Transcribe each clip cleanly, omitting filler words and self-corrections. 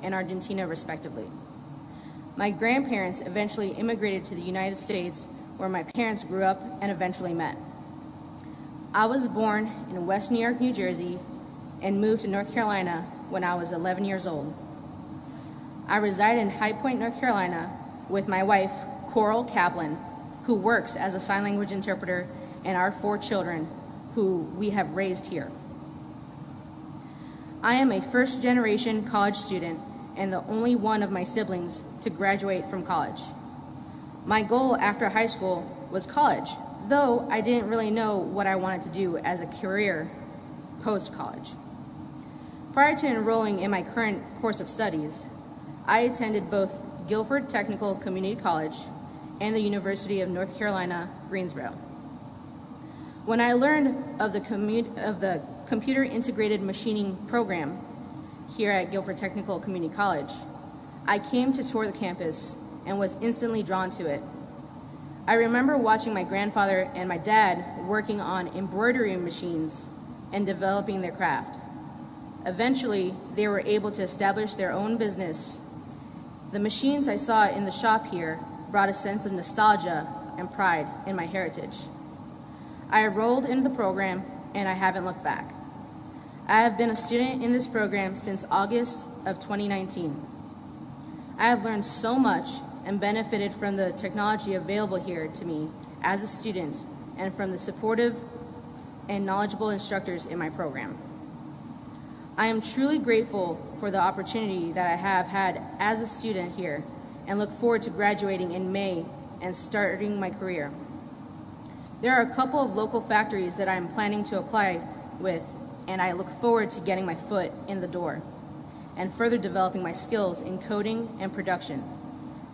and Argentina, respectively. My grandparents eventually immigrated to the United States, where my parents grew up and eventually met. I was born in West New York, New Jersey, and moved to North Carolina when I was 11 years old. I reside in High Point, North Carolina, with my wife, Coral Kaplan, who works as a sign language interpreter, and our 4 children, who we have raised here. I am a first-generation college student and the only one of my siblings to graduate from college. My goal after high school was college, though I didn't really know what I wanted to do as a career post-college. Prior to enrolling in my current course of studies, I attended both Guilford Technical Community College and the University of North Carolina, Greensboro. When I learned of the Computer Integrated Machining program here at Guilford Technical Community College, I came to tour the campus and was instantly drawn to it. I remember watching my grandfather and my dad working on embroidery machines and developing their craft. Eventually, they were able to establish their own business. The machines I saw in the shop here brought a sense of nostalgia and pride in my heritage. I enrolled in the program and I haven't looked back. I have been a student in this program since August of 2019. I have learned so much and benefited from the technology available here to me as a student and from the supportive and knowledgeable instructors in my program. I am truly grateful for the opportunity that I have had as a student here and look forward to graduating in May and starting my career. There are a couple of local factories that I am planning to apply with, and I look forward to getting my foot in the door and further developing my skills in coding and production.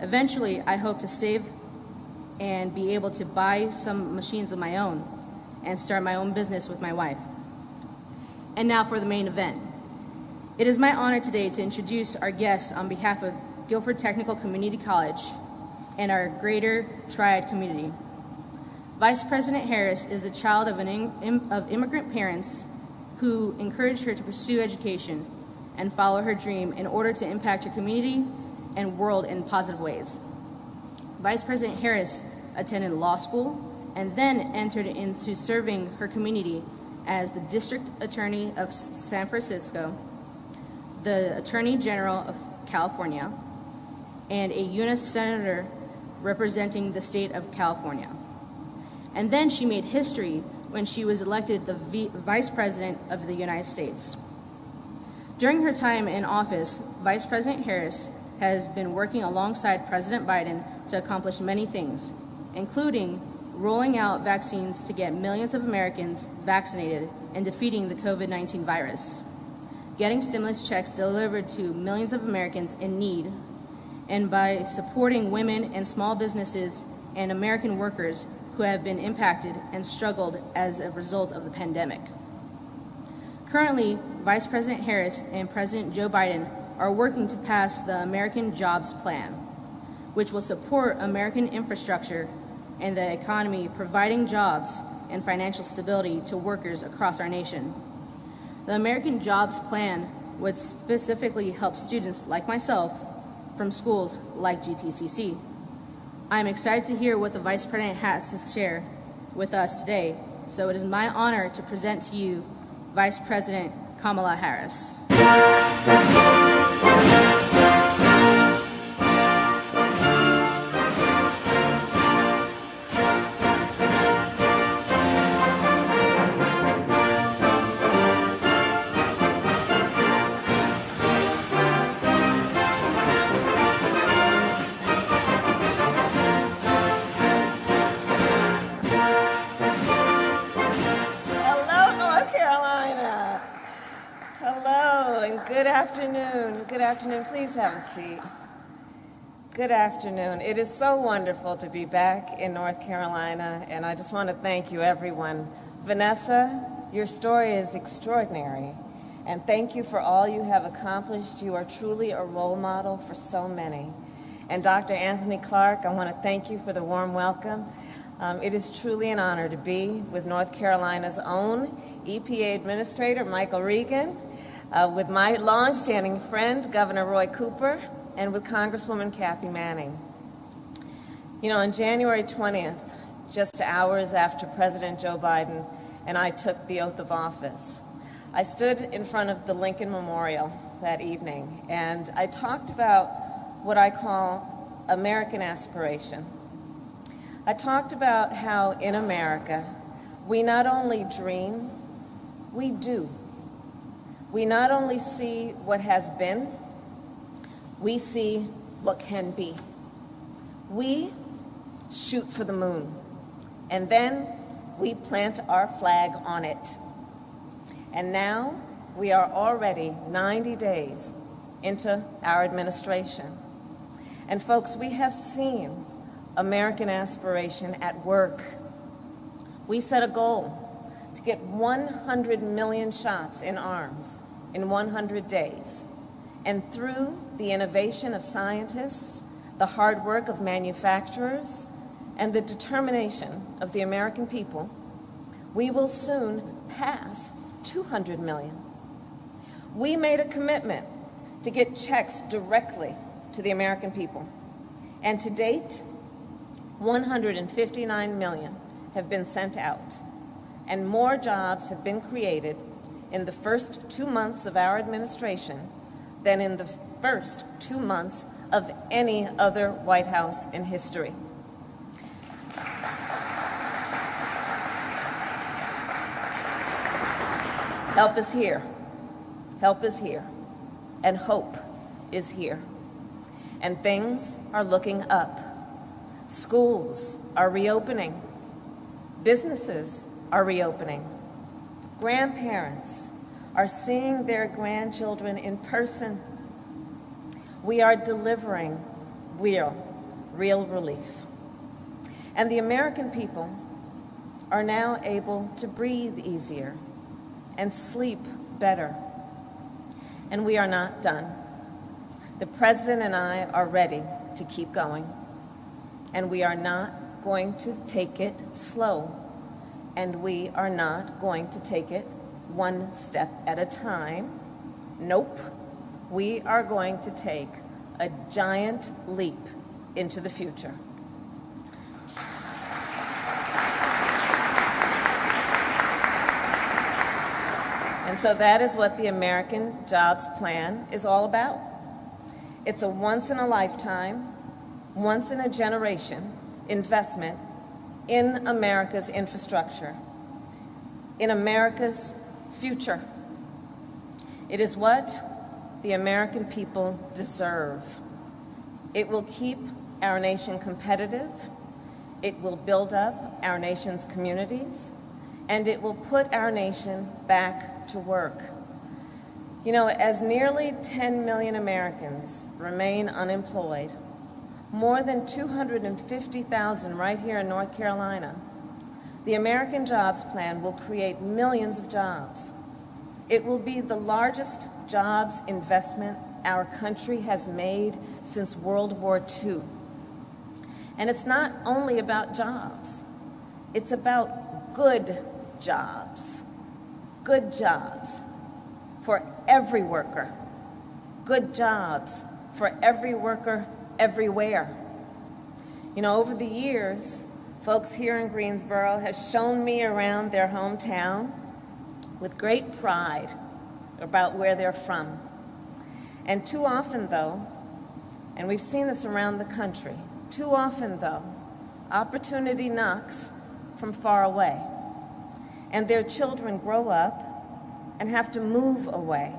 Eventually, I hope to save and be able to buy some machines of my own and start my own business with my wife. And now for the main event. It is my honor today to introduce our guests on behalf of Guilford Technical Community College and our greater Triad community. Vice President Harris is the child of immigrant parents who encouraged her to pursue education and follow her dream in order to impact her community and world in positive ways. Vice President Harris attended law school and then entered into serving her community as the District Attorney of San Francisco, the Attorney General of California, and a U.S. Senator representing the state of California. And then she made history when she was elected the Vice President of the United States. During her time in office, Vice President Harris has been working alongside President Biden to accomplish many things, including rolling out vaccines to get millions of Americans vaccinated and defeating the COVID-19 virus, getting stimulus checks delivered to millions of Americans in need, and by supporting women and small businesses and American workers who have been impacted and struggled as a result of the pandemic. Currently, Vice President Harris and President Joe Biden are working to pass the American Jobs Plan, which will support American infrastructure and the economy, providing jobs and financial stability to workers across our nation. The American Jobs Plan would specifically help students like myself from schools like GTCC. I'm excited to hear what the Vice President has to share with us today, so it is my honor to present to you Vice President Kamala Harris. Good afternoon. Please have a seat. Good afternoon. It is so wonderful to be back in North Carolina, and I just want to thank you, everyone. Vanessa, your story is extraordinary, and thank you for all you have accomplished. You are truly a role model for so many. And Dr. Anthony Clark, I want to thank you for the warm welcome. It is truly an honor to be with North Carolina's own EPA Administrator, Michael Regan. with my longstanding friend, Governor Roy Cooper, and with Congresswoman Kathy Manning. You know, on January 20th, just hours after President Joe Biden and I took the oath of office, I stood in front of the Lincoln Memorial that evening, and I talked about what I call American aspiration. I talked about how in America, we not only dream, we do. We not only see what has been, we see what can be. We shoot for the moon, and then we plant our flag on it. And now we are already 90 days into our administration. And folks, we have seen American aspiration at work. We set a goal to get 100 million shots in arms in 100 days. And through the innovation of scientists, the hard work of manufacturers, and the determination of the American people, we will soon pass 200 million. We made a commitment to get checks directly to the American people. And to date, 159 million have been sent out, and more jobs have been created in the first 2 months of our administration than in the first 2 months of any other White House in history. Help is here. Help is here. And hope is here. And things are looking up. Schools are reopening. Businesses are reopening. Grandparents are seeing their grandchildren in person. We are delivering real relief. And the American people are now able to breathe easier and sleep better. And we are not done. The President and I are ready to keep going. And we are not going to take it slow. And we are not going to take it one step at a time. Nope. We are going to take a giant leap into the future. And so that is what the American Jobs Plan is all about. It's a once-in-a-lifetime, once-in-a-generation investment in America's infrastructure, in America's future. It is what the American people deserve. It will keep our nation competitive, it will build up our nation's communities, and it will put our nation back to work. You know, as nearly 10 million Americans remain unemployed, more than 250,000 right here in North Carolina, the American Jobs Plan will create millions of jobs. It will be the largest jobs investment our country has made since World War II. And it's not only about jobs. It's about good jobs. Good jobs for every worker. Good jobs for every worker everywhere. You know, over the years, folks here in Greensboro have shown me around their hometown with great pride about where they're from. And too often, though, and we've seen this around the country, too often, though, opportunity knocks from far away. And their children grow up and have to move away.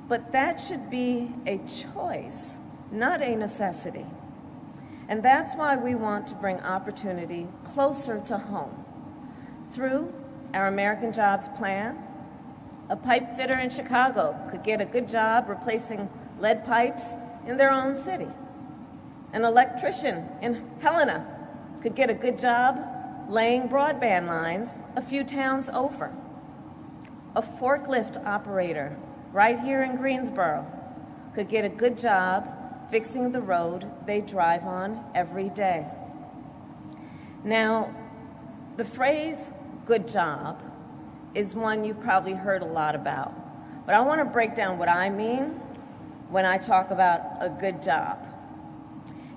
But that should be a choice, not a necessity. And that's why we want to bring opportunity closer to home. Through our American Jobs Plan, a pipe fitter in Chicago could get a good job replacing lead pipes in their own city. An electrician in Helena could get a good job laying broadband lines a few towns over. A forklift operator right here in Greensboro could get a good job fixing the road they drive on every day. Now, the phrase good job is one you've probably heard a lot about, But I want to break down what I mean when I talk about a good job.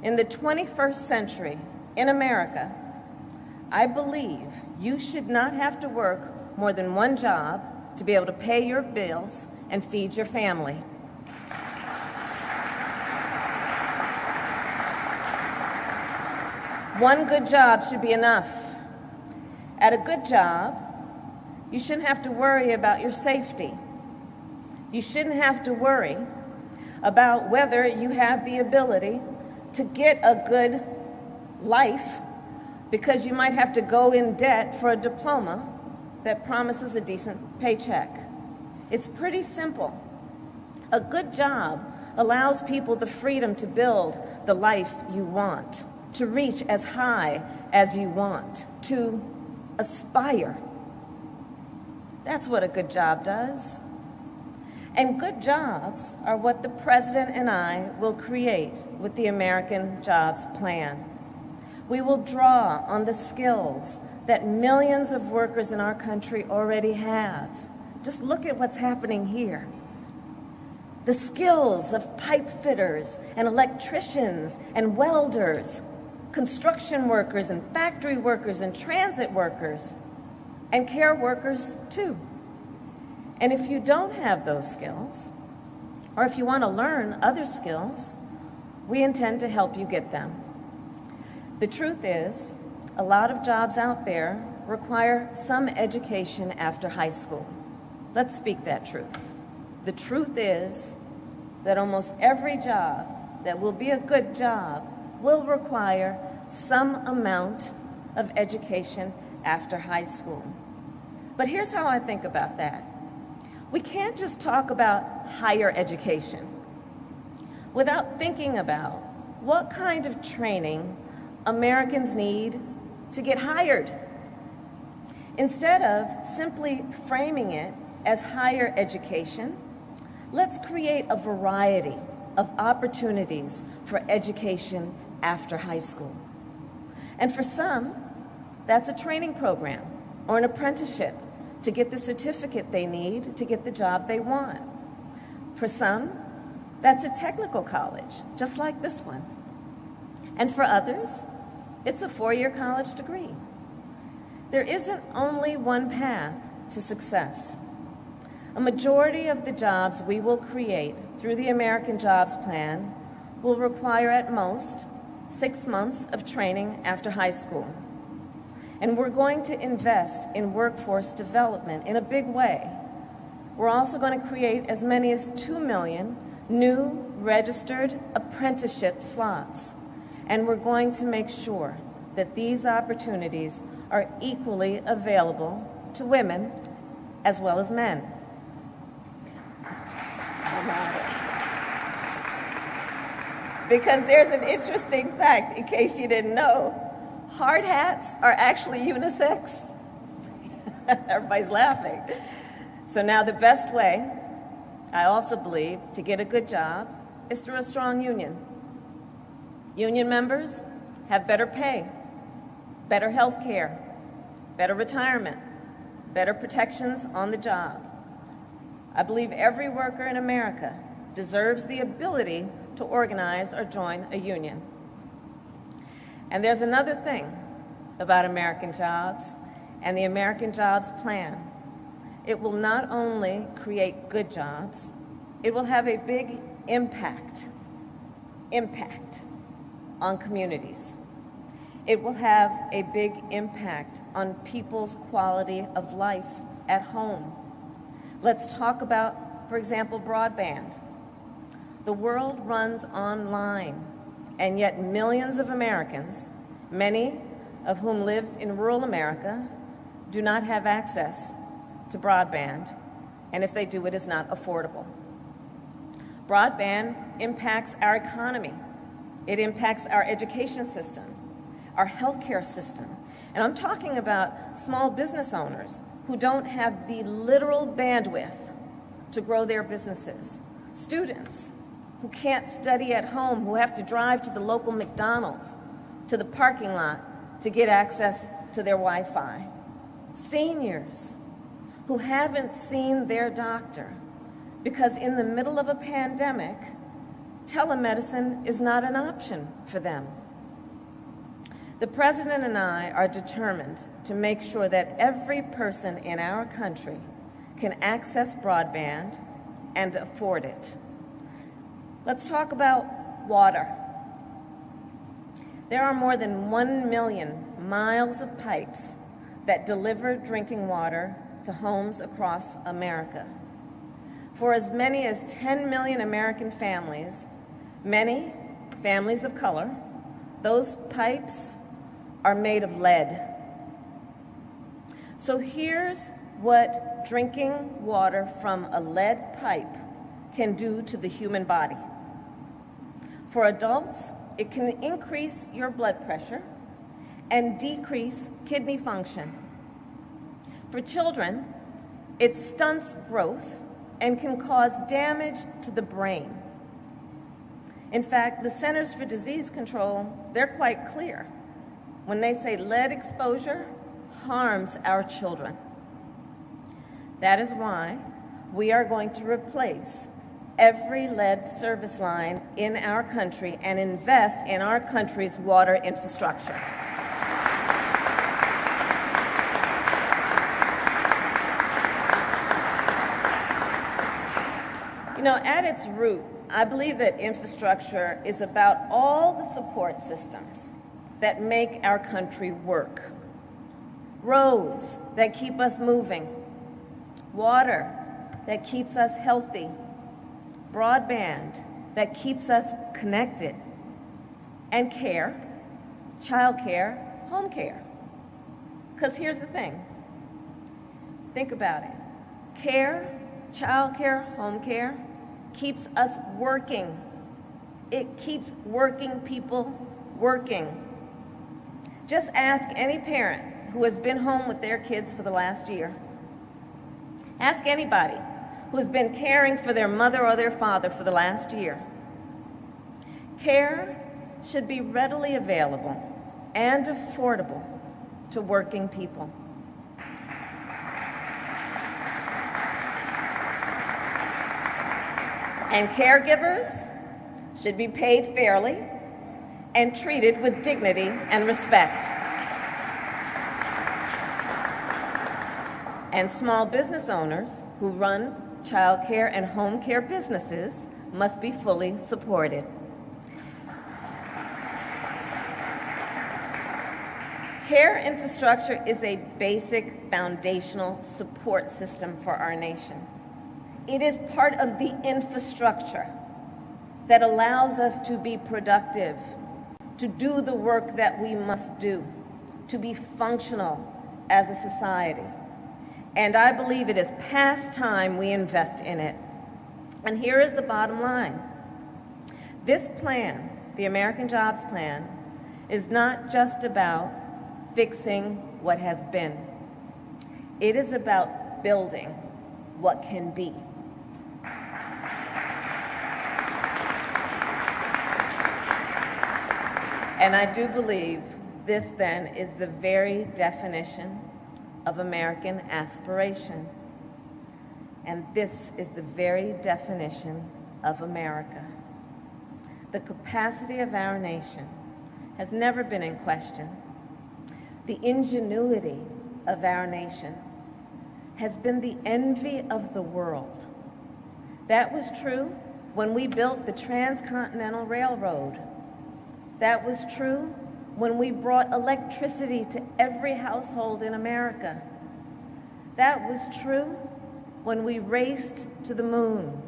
In the 21st century, in America, I believe you should not have to work more than one job to be able to pay your bills and feed your family. One good job should be enough. At a good job, you shouldn't have to worry about your safety. You shouldn't have to worry about whether you have the ability to get a good life because you might have to go in debt for a diploma that promises a decent paycheck. It's pretty simple. A good job allows people the freedom to build the life you want, to reach as high as you want, to aspire. That's what a good job does. And good jobs are what the President and I will create with the American Jobs Plan. We will draw on the skills that millions of workers in our country already have. Just look at what's happening here. The skills of pipe fitters and electricians and welders, construction workers and factory workers and transit workers, and care workers too. And if you don't have those skills, or if you want to learn other skills, we intend to help you get them. The truth is, a lot of jobs out there require some education after high school. Let's speak that truth. The truth is that almost every job that will be a good job will require some amount of education after high school. But here's how I think about that. We can't just talk about higher education without thinking about what kind of training Americans need to get hired. Instead of simply framing it as higher education, let's create a variety of opportunities for education after high school. And for some, that's a training program or an apprenticeship to get the certificate they need to get the job they want. For some, that's a technical college, just like this one. And for others, it's a 4-year college degree. There isn't only one path to success. A majority of the jobs we will create through the American Jobs Plan will require at most 6 months of training after high school. And we're going to invest in workforce development in a big way. We're also going to create as many as 2 million new registered apprenticeship slots. And we're going to make sure that these opportunities are equally available to women as well as men. Because there's an interesting fact, in case you didn't know, hard hats are actually unisex. Everybody's laughing. So now the best way, I also believe, to get a good job is through a strong union. Union members have better pay, better health care, better retirement, better protections on the job. I believe every worker in America deserves the ability to organize or join a union. And there's another thing about American jobs and the American Jobs Plan. It will not only create good jobs, it will have a big impact on communities. It will have a big impact on people's quality of life at home. Let's talk about, for example, broadband. The world runs online, and yet millions of Americans, many of whom live in rural America, do not have access to broadband, and if they do, it is not affordable. Broadband impacts our economy. It impacts our education system, our healthcare system. And I'm talking about small business owners who don't have the literal bandwidth to grow their businesses, students who can't study at home, who have to drive to the local McDonald's, to the parking lot to get access to their Wi-Fi, seniors who haven't seen their doctor because in the middle of a pandemic, telemedicine is not an option for them. The President and I are determined to make sure that every person in our country can access broadband and afford it. Let's talk about water. There are more than 1 million miles of pipes that deliver drinking water to homes across America. For as many as 10 million American families, many families of color, those pipes are made of lead. So here's what drinking water from a lead pipe can do to the human body. For adults, it can increase your blood pressure and decrease kidney function. For children, it stunts growth and can cause damage to the brain. In fact, the Centers for Disease Control, they're quite clear when they say lead exposure harms our children. That is why we are going to replace every lead service line in our country and invest in our country's water infrastructure. You know, at its root, I believe that infrastructure is about all the support systems that make our country work. Roads that keep us moving, water that keeps us healthy, broadband that keeps us connected, and care, child care, home care. Because here's the thing. Think about it. Care, child care, home care keeps us working. It keeps working people working. Just ask any parent who has been home with their kids for the last year. Ask anybody who has been caring for their mother or their father for the last year. Care should be readily available and affordable to working people. And caregivers should be paid fairly and treated with dignity and respect. And small business owners who run child care and home care businesses must be fully supported. Care infrastructure is a basic foundational support system for our nation. It is part of the infrastructure that allows us to be productive, to do the work that we must do, to be functional as a society. And I believe it is past time we invest in it. And here is the bottom line. This plan, the American Jobs Plan, is not just about fixing what has been. It is about building what can be. And I do believe this then is the very definition of American aspiration. And this is the very definition of America. The capacity of our nation has never been in question. The ingenuity of our nation has been the envy of the world. That was true when we built the Transcontinental Railroad. That was true when we brought electricity to every household in America. That was true when we raced to the moon.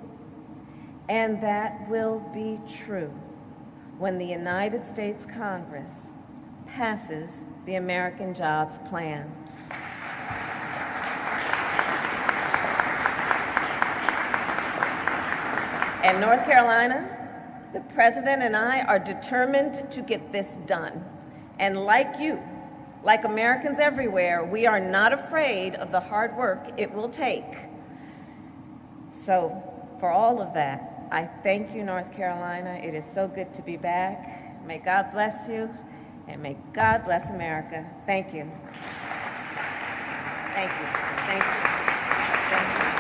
And that will be true when the United States Congress passes the American Jobs Plan. In North Carolina, the President and I are determined to get this done. And like you, like Americans everywhere, we are not afraid of the hard work it will take. So for all of that, I thank you, North Carolina. It is so good to be back. May God bless you, and may God bless America. Thank you. Thank you. Thank you. Thank you.